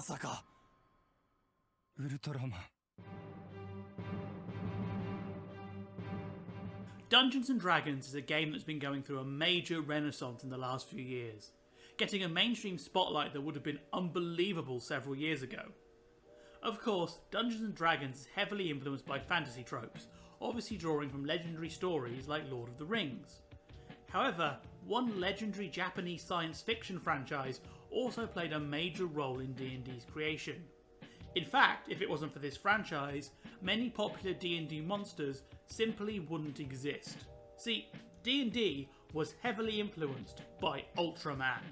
まさかウルトラマン。 Dungeons and Dragons is a game that's been going through a major renaissance in the last few years, getting a mainstream spotlight that would have been unbelievable several years ago. Of course, Dungeons and Dragons is heavily influenced by fantasy tropes, obviously drawing from legendary stories like Lord of the Rings. However, one legendary Japanese science fiction franchise also played a major role in D&D's creation. In fact, if it wasn't for this franchise, many popular D&D monsters simply wouldn't exist. See, D&D was heavily influenced by Ultraman.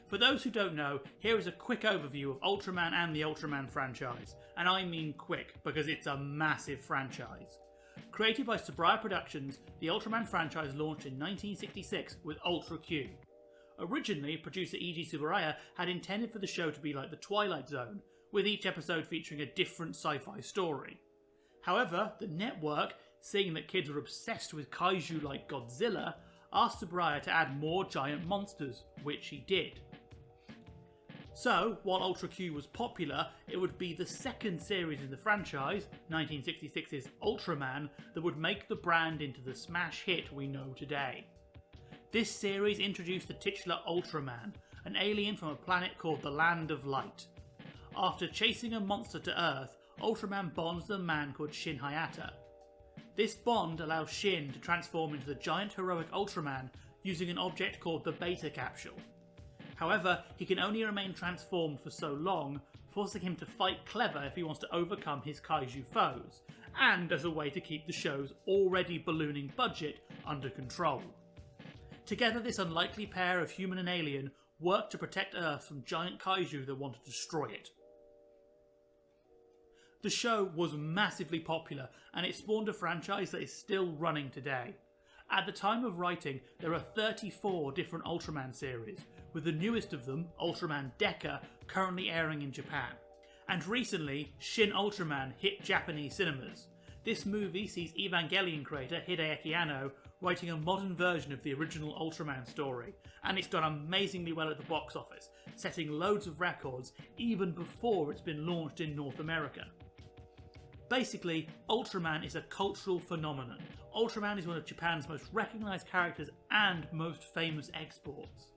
For those who don't know, here is a quick overview of Ultraman and the Ultraman franchise, and I mean quick because it's a massive franchise. Created by Tsuburaya Productions, the Ultraman franchise launched in 1966 with Ultra Q. Originally, producer E.G. Tsuburaya had intended for the show to be like The Twilight Zone, with each episode featuring a different sci-fi story. However, the network, seeing that kids were obsessed with kaiju like Godzilla, asked Tsuburaya to add more giant monsters, which he did. So, while Ultra Q was popular, it would be the second series in the franchise, 1966's Ultraman, that would make the brand into the smash hit we know today. This series introduced the titular Ultraman, an alien from a planet called the Land of Light. After chasing a monster to Earth, Ultraman bonds with a man called Shin Hayata. This bond allows Shin to transform into the giant heroic Ultraman using an object called the Beta Capsule. However, he can only remain transformed for so long, forcing him to fight clever if he wants to overcome his kaiju foes, and as a way to keep the show's already ballooning budget under control. Together, this unlikely pair of human and alien work to protect Earth from giant kaiju that want to destroy it. The show was massively popular, and it spawned a franchise that is still running today. At the time of writing, there are 34 different Ultraman series, with the newest of them, Ultraman Deca, currently airing in Japan. And recently, Shin Ultraman hit Japanese cinemas. This movie sees Evangelion creator Hideaki Anno writing a modern version of the original Ultraman story, and it's done amazingly well at the box office, setting loads of records even before it's been launched in North America. Basically, Ultraman is a cultural phenomenon. Ultraman is one of Japan's most recognised characters and most famous exports.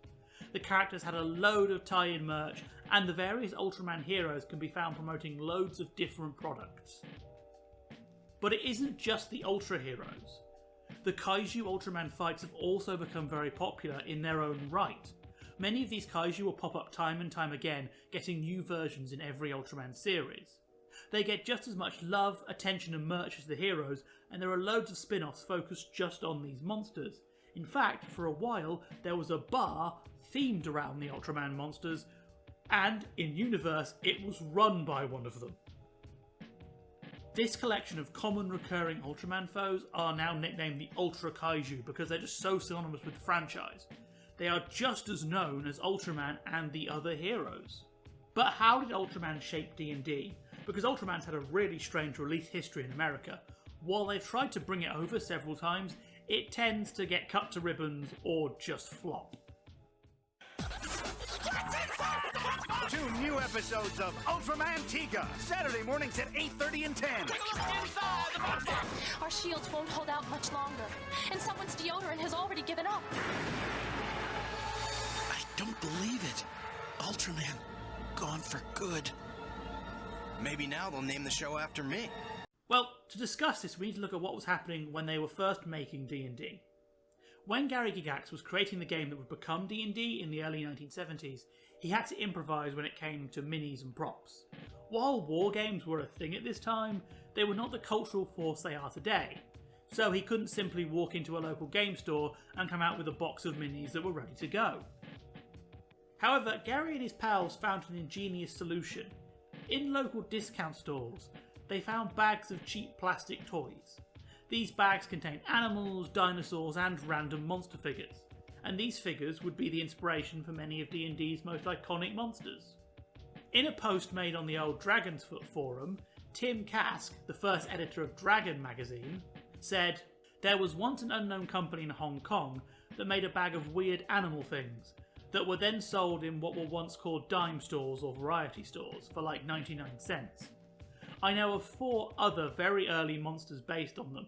The characters had a load of tie-in merch, and the various Ultraman heroes can be found promoting loads of different products. But it isn't just the Ultra heroes. The kaiju Ultraman fights have also become very popular in their own right. Many of these kaiju will pop up time and time again, getting new versions in every Ultraman series. They get just as much love, attention and merch as the heroes, and there are loads of spin-offs focused just on these monsters. In fact, for a while, there was a bar themed around the Ultraman monsters, and in universe, it was run by one of them. This collection of common recurring Ultraman foes are now nicknamed the Ultra Kaiju because they're just so synonymous with the franchise. They are just as known as Ultraman and the other heroes. But how did Ultraman shape D&D? Because Ultraman's had a really strange release history in America. While they've tried to bring it over several times, it tends to get cut to ribbons or just flop. 2 new episodes of Ultraman Tiga, Saturday mornings at 8:30 and 10. Our shields won't hold out much longer, and someone's deodorant has already given up. I don't believe it. Ultraman, gone for good. Maybe now they'll name the show after me. Well, to discuss this, we need to look at what was happening when they were first making D&D. When Gary Gygax was creating the game that would become D&D in the early 1970s, he had to improvise when it came to minis and props. While war games were a thing at this time, they were not the cultural force they are today. So he couldn't simply walk into a local game store and come out with a box of minis that were ready to go. However, Gary and his pals found an ingenious solution. In local discount stores, they found bags of cheap plastic toys. These bags contained animals, dinosaurs and random monster figures, and these figures would be the inspiration for many of D&D's most iconic monsters. In a post made on the old Dragon's Foot forum, Tim Kask, the first editor of Dragon magazine, said, "There was once an unknown company in Hong Kong that made a bag of weird animal things that were then sold in what were once called dime stores or variety stores for like 99 cents. I know of 4 other very early monsters based on them.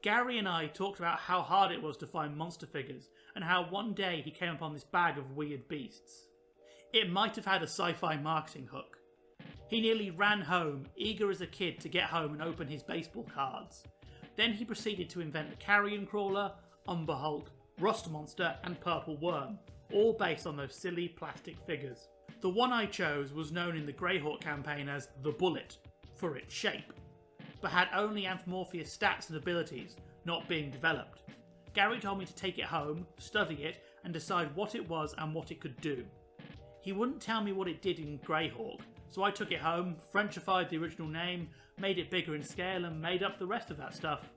Gary and I talked about how hard it was to find monster figures and how one day he came upon this bag of weird beasts. It might have had a sci-fi marketing hook. He nearly ran home, eager as a kid to get home and open his baseball cards. Then he proceeded to invent the Carrion Crawler, Umber Hulk, Rust Monster and Purple Worm, all based on those silly plastic figures. The one I chose was known in the Greyhawk campaign as the Bullet, for its shape, but had only anthropomorphous stats and abilities, not being developed. Gary told me to take it home, study it, and decide what it was and what it could do. He wouldn't tell me what it did in Greyhawk, so I took it home, Frenchified the original name, made it bigger in scale, and made up the rest of that stuff."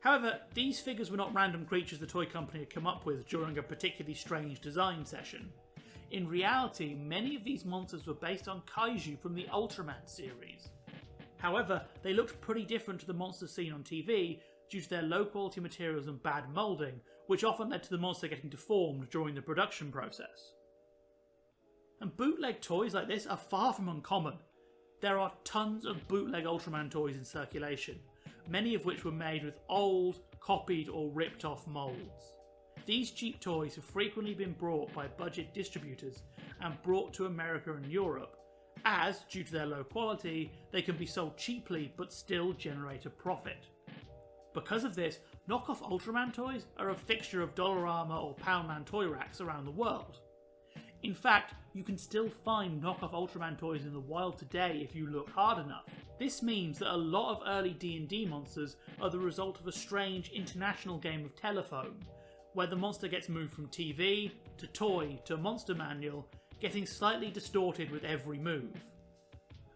However, these figures were not random creatures the toy company had come up with during a particularly strange design session. In reality, many of these monsters were based on kaiju from the Ultraman series. However, they looked pretty different to the monsters seen on TV due to their low quality materials and bad moulding, which often led to the monster getting deformed during the production process. And bootleg toys like this are far from uncommon. There are tons of bootleg Ultraman toys in circulation, many of which were made with old, copied or ripped off moulds. These cheap toys have frequently been brought by budget distributors and brought to America and Europe, as, due to their low quality, they can be sold cheaply but still generate a profit. Because of this, knockoff Ultraman toys are a fixture of Dollarama or Poundland toy racks around the world. In fact, you can still find knockoff Ultraman toys in the wild today if you look hard enough. This means that a lot of early D&D monsters are the result of a strange international game of telephone, where the monster gets moved from TV, to toy, to monster manual, getting slightly distorted with every move.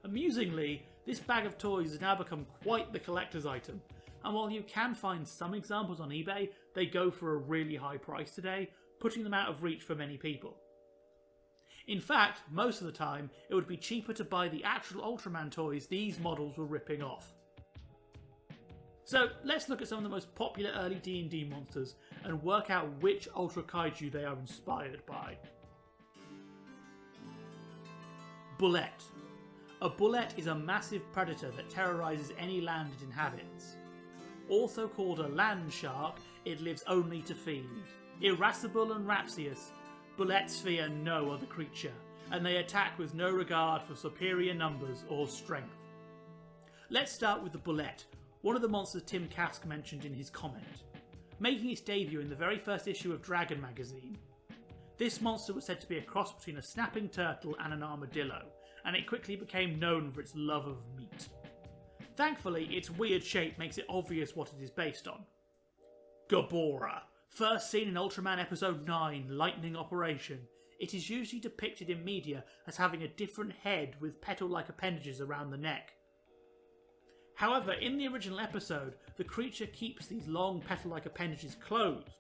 Amusingly, this bag of toys has now become quite the collector's item, and while you can find some examples on eBay, they go for a really high price today, putting them out of reach for many people. In fact, most of the time, it would be cheaper to buy the actual Ultraman toys these models were ripping off. So let's look at some of the most popular early D&D monsters and work out which Ultra Kaiju they are inspired by. Bullet. A bullet is a massive predator that terrorizes any land it inhabits. Also called a land shark, it lives only to feed. Irascible and raptious, bullets fear no other creature, and they attack with no regard for superior numbers or strength. Let's start with the bullet, one of the monsters Tim Kask mentioned in his comment. Making its debut in the very first issue of Dragon magazine, this monster was said to be a cross between a snapping turtle and an armadillo, and it quickly became known for its love of meat. Thankfully, its weird shape makes it obvious what it is based on. Gabora. First seen in Ultraman Episode 9, Lightning Operation, it is usually depicted in media as having a different head with petal-like appendages around the neck. However, in the original episode, the creature keeps these long petal-like appendages closed,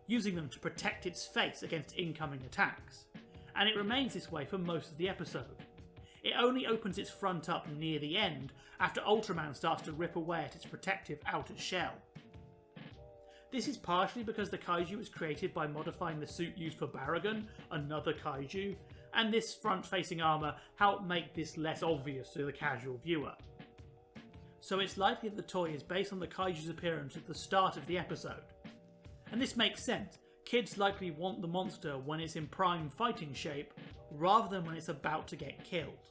using them to protect its face against incoming attacks, and it remains this way for most of the episode. It only opens its front up near the end, after Ultraman starts to rip away at its protective outer shell. This is partially because the kaiju was created by modifying the suit used for Baragon, another kaiju, and this front-facing armour helped make this less obvious to the casual viewer. So it's likely that the toy is based on the kaiju's appearance at the start of the episode. And this makes sense. Kids likely want the monster when it's in prime fighting shape, rather than when it's about to get killed.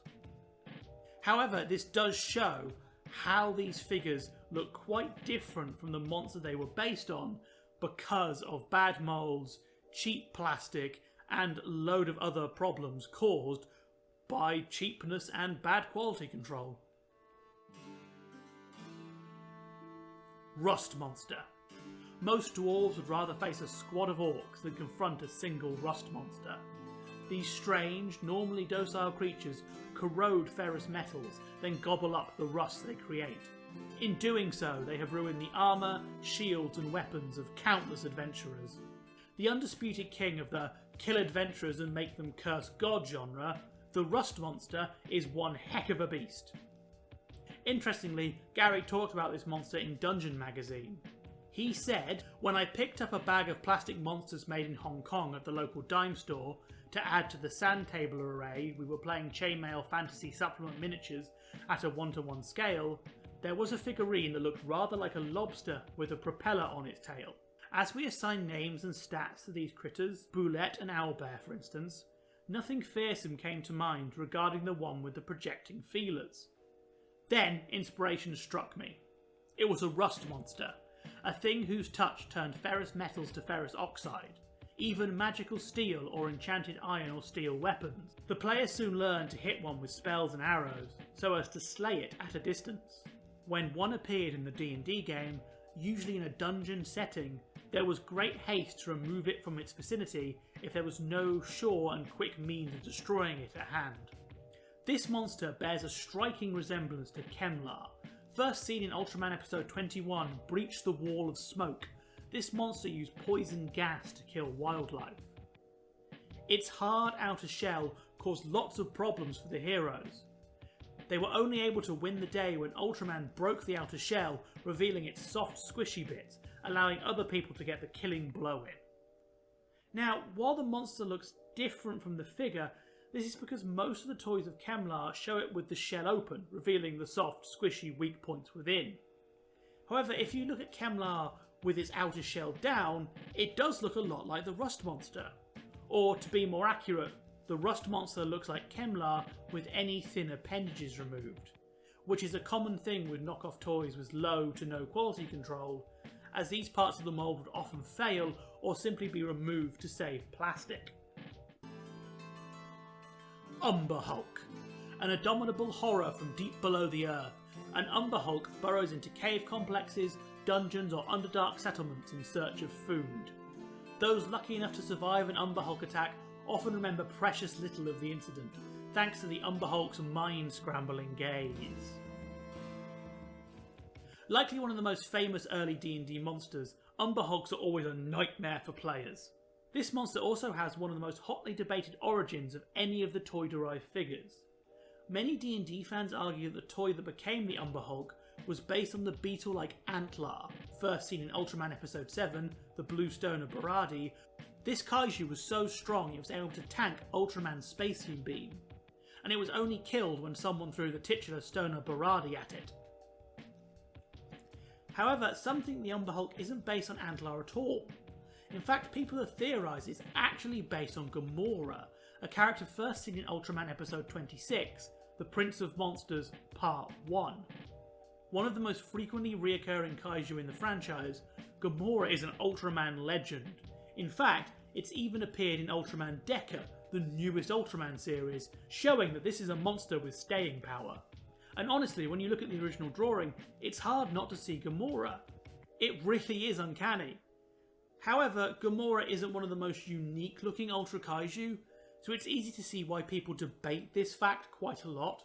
However, this does show how these figures look quite different from the monster they were based on because of bad molds, cheap plastic, and a load of other problems caused by cheapness and bad quality control. Rust Monster. Most dwarves would rather face a squad of orcs than confront a single rust monster. These strange, normally docile creatures corrode ferrous metals, then gobble up the rust they create. In doing so, they have ruined the armour, shields and weapons of countless adventurers. The undisputed king of the kill adventurers and make them curse God genre, the Rust Monster is one heck of a beast. Interestingly, Gary talked about this monster in Dungeon magazine. He said, "When I picked up a bag of plastic monsters made in Hong Kong at the local dime store to add to the sand table array we were playing Chainmail Fantasy Supplement miniatures at a 1:1 scale, there was a figurine that looked rather like a lobster with a propeller on its tail. As we assigned names and stats to these critters, Boulette and Owlbear for instance, nothing fearsome came to mind regarding the one with the projecting feelers. Then inspiration struck me. It was a rust monster, a thing whose touch turned ferrous metals to ferrous oxide, even magical steel or enchanted iron or steel weapons. The player soon learned to hit one with spells and arrows, so as to slay it at a distance. When one appeared in the D&D game, usually in a dungeon setting, there was great haste to remove it from its vicinity if there was no sure and quick means of destroying it at hand. This monster bears a striking resemblance to Kemlar. First seen in Ultraman episode 21, Breach the Wall of Smoke, this monster used poison gas to kill wildlife. Its hard outer shell caused lots of problems for the heroes. They were only able to win the day when Ultraman broke the outer shell, revealing its soft squishy bits, allowing other people to get the killing blow in. Now, while the monster looks different from the figure, this is because most of the toys of Kemlar show it with the shell open, revealing the soft, squishy weak points within. However, if you look at Kemlar with its outer shell down, it does look a lot like the Rust monster. Or, to be more accurate, the Rust monster looks like Kemlar with any thin appendages removed, which is a common thing with knockoff toys with low to no quality control, as these parts of the mould would often fail or simply be removed to save plastic. Umber Hulk. An abominable horror from deep below the earth, an Umber Hulk burrows into cave complexes, dungeons or underdark settlements in search of food. Those lucky enough to survive an Umber Hulk attack often remember precious little of the incident, thanks to the Umber Hulk's mind-scrambling gaze. Likely one of the most famous early D&D monsters, Umber Hulks are always a nightmare for players. This monster also has one of the most hotly debated origins of any of the toy-derived figures. Many D&D fans argue that the toy that became the Umber Hulk was based on the beetle-like Antler, first seen in Ultraman episode 7, the Blue Stone of Baradi. This kaiju was so strong it was able to tank Ultraman's space beam, and it was only killed when someone threw the titular Stone of Baradi at it. However, some think the Umber Hulk isn't based on Antler at all. In fact, people have theorised it's actually based on Gamora, a character first seen in Ultraman episode 26, The Prince of Monsters Part 1. One of the most frequently reoccurring kaiju in the franchise, Gamora is an Ultraman legend. In fact, it's even appeared in Ultraman Deca, the newest Ultraman series, showing that this is a monster with staying power. And honestly, when you look at the original drawing, it's hard not to see Gamora. It really is uncanny. However, Gamora isn't one of the most unique looking Ultra Kaiju, so it's easy to see why people debate this fact quite a lot.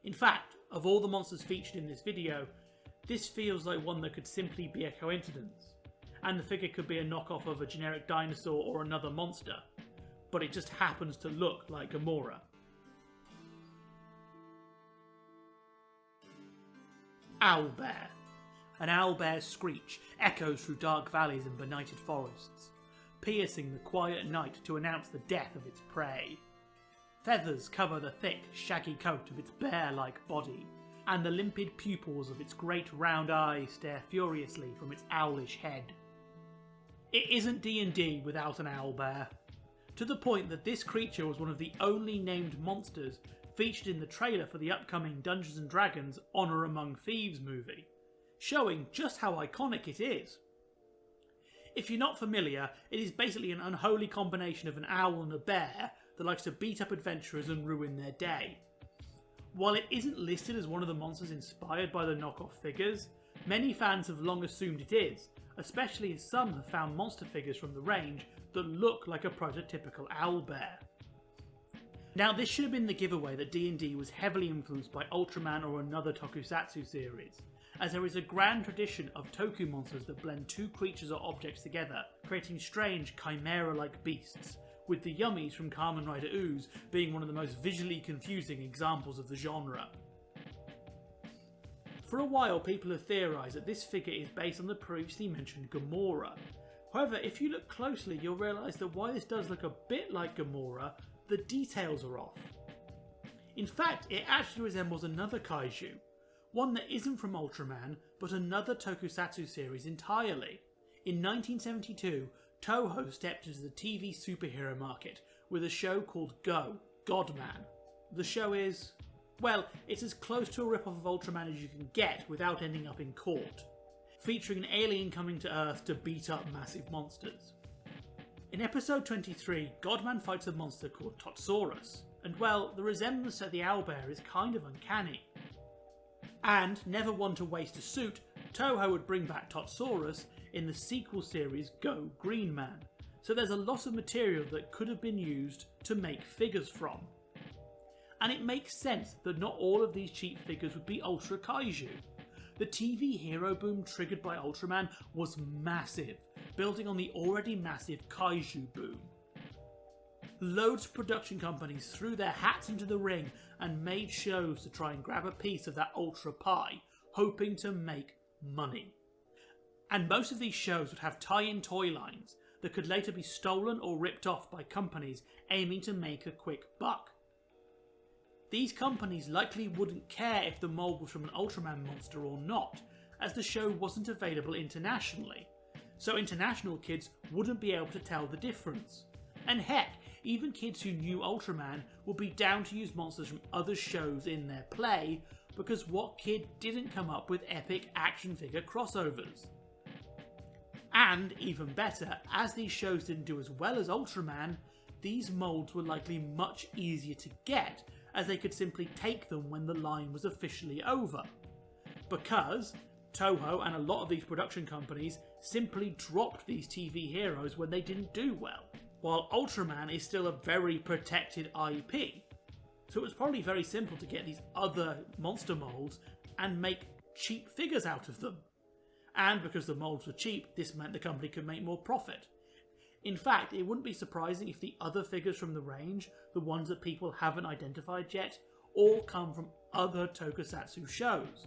In fact, of all the monsters featured in this video, this feels like one that could simply be a coincidence, and the figure could be a knockoff of a generic dinosaur or another monster, but it just happens to look like Gamora. Owlbear. An owlbear's screech echoes through dark valleys and benighted forests, piercing the quiet night to announce the death of its prey. Feathers cover the thick, shaggy coat of its bear-like body, and the limpid pupils of its great round eyes stare furiously from its owlish head. It isn't D&D without an owlbear, to the point that this creature was one of the only named monsters featured in the trailer for the upcoming Dungeons & Dragons Honor Among Thieves movie, showing just how iconic it is. If you're not familiar, it is basically an unholy combination of an owl and a bear that likes to beat up adventurers and ruin their day. While it isn't listed as one of the monsters inspired by the knockoff figures, many fans have long assumed it is, especially as some have found monster figures from the range that look like a prototypical owlbear. Now, this should have been the giveaway that D&D was heavily influenced by Ultraman or another tokusatsu series, as there is a grand tradition of toku monsters that blend two creatures or objects together, creating strange chimera-like beasts, with the Yummies from Kamen Rider Ooze being one of the most visually confusing examples of the genre. For a while, people have theorised that this figure is based on the previously mentioned Gamora. However, if you look closely, you'll realise that while this does look a bit like Gamora, the details are off. In fact, it actually resembles another kaiju, one that isn't from Ultraman, but another tokusatsu series entirely. In 1972, Toho stepped into the TV superhero market with a show called Go, Godman. The show is, well, it's as close to a rip-off of Ultraman as you can get without ending up in court, featuring an alien coming to Earth to beat up massive monsters. In episode 23, Godman fights a monster called Totsaurus, and well, the resemblance to the owlbear is kind of uncanny. And, never one to waste a suit, Toho would bring back Totsaurus in the sequel series Go Green Man, so there's a lot of material that could have been used to make figures from. And it makes sense that not all of these cheap figures would be Ultra Kaiju. The TV hero boom triggered by Ultraman was massive, building on the already massive Kaiju boom. Loads of production companies threw their hats into the ring and made shows to try and grab a piece of that Ultra pie, hoping to make money. And most of these shows would have tie-in toy lines that could later be stolen or ripped off by companies aiming to make a quick buck. These companies likely wouldn't care if the mould was from an Ultraman monster or not, as the show wasn't available internationally, so international kids wouldn't be able to tell the difference. And heck, even kids who knew Ultraman would be down to use monsters from other shows in their play, because what kid didn't come up with epic action figure crossovers? And, even better, as these shows didn't do as well as Ultraman, these moulds were likely much easier to get, as they could simply take them when the line was officially over. Because Toho and a lot of these production companies simply dropped these TV heroes when they didn't do well, while Ultraman is still a very protected IP. So it was probably very simple to get these other monster moulds and make cheap figures out of them. And because the moulds were cheap, this meant the company could make more profit. In fact, it wouldn't be surprising if the other figures from the range, the ones that people haven't identified yet, all come from other tokusatsu shows.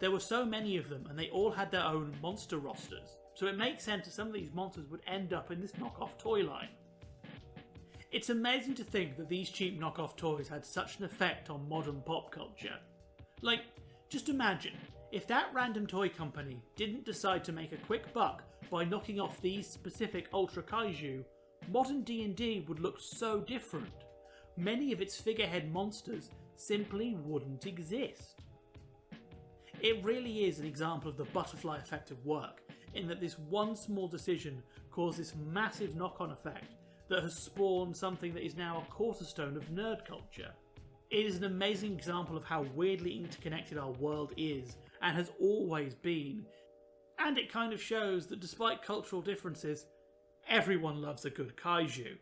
There were so many of them and they all had their own monster rosters, so it makes sense that some of these monsters would end up in this knockoff toy line. It's amazing to think that these cheap knockoff toys had such an effect on modern pop culture. Like, just imagine, if that random toy company didn't decide to make a quick buck by knocking off these specific Ultra Kaiju, modern D&D would look so different. Many of its figurehead monsters simply wouldn't exist. It really is an example of the butterfly effect at work, in that this one small decision caused this massive knock-on effect that has spawned something that is now a cornerstone of nerd culture. It is an amazing example of how weirdly interconnected our world is, and has always been, and it kind of shows that despite cultural differences, everyone loves a good kaiju.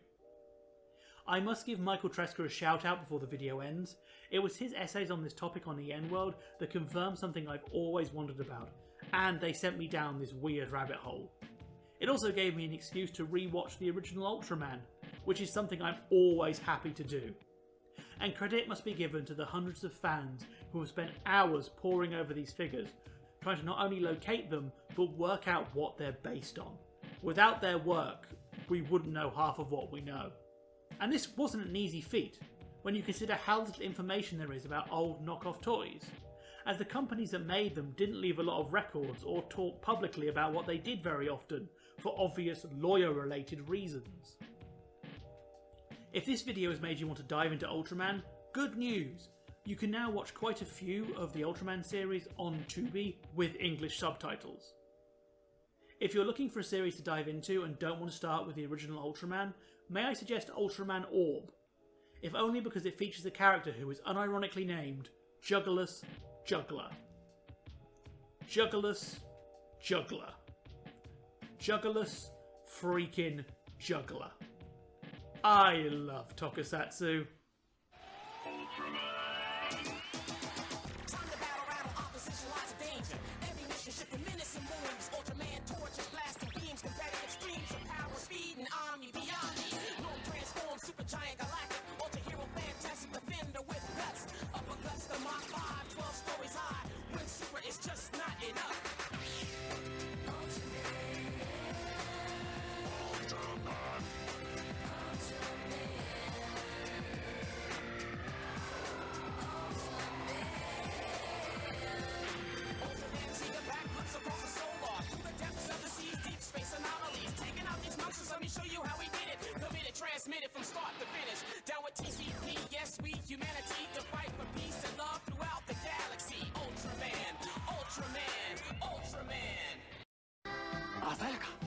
I must give Michael Tresker a shout out before the video ends. It was his essays on this topic on EN World that confirmed something I've always wondered about, and they sent me down this weird rabbit hole. It also gave me an excuse to re-watch the original Ultraman, which is something I'm always happy to do. And credit must be given to the hundreds of fans who have spent hours poring over these figures, trying to not only locate them, but work out what they're based on. Without their work, we wouldn't know half of what we know. And this wasn't an easy feat, when you consider how little information there is about old knockoff toys, as the companies that made them didn't leave a lot of records or talk publicly about what they did very often, for obvious lawyer-related reasons. If this video has made you want to dive into Ultraman, good news! You can now watch quite a few of the Ultraman series on Tubi with English subtitles. If you're looking for a series to dive into and don't want to start with the original Ultraman, may I suggest Ultraman Orb? If only because it features a character who is unironically named Jugglerless Juggler. Jugglerless Juggler. Jugglerless freaking Juggler. I love tokusatsu.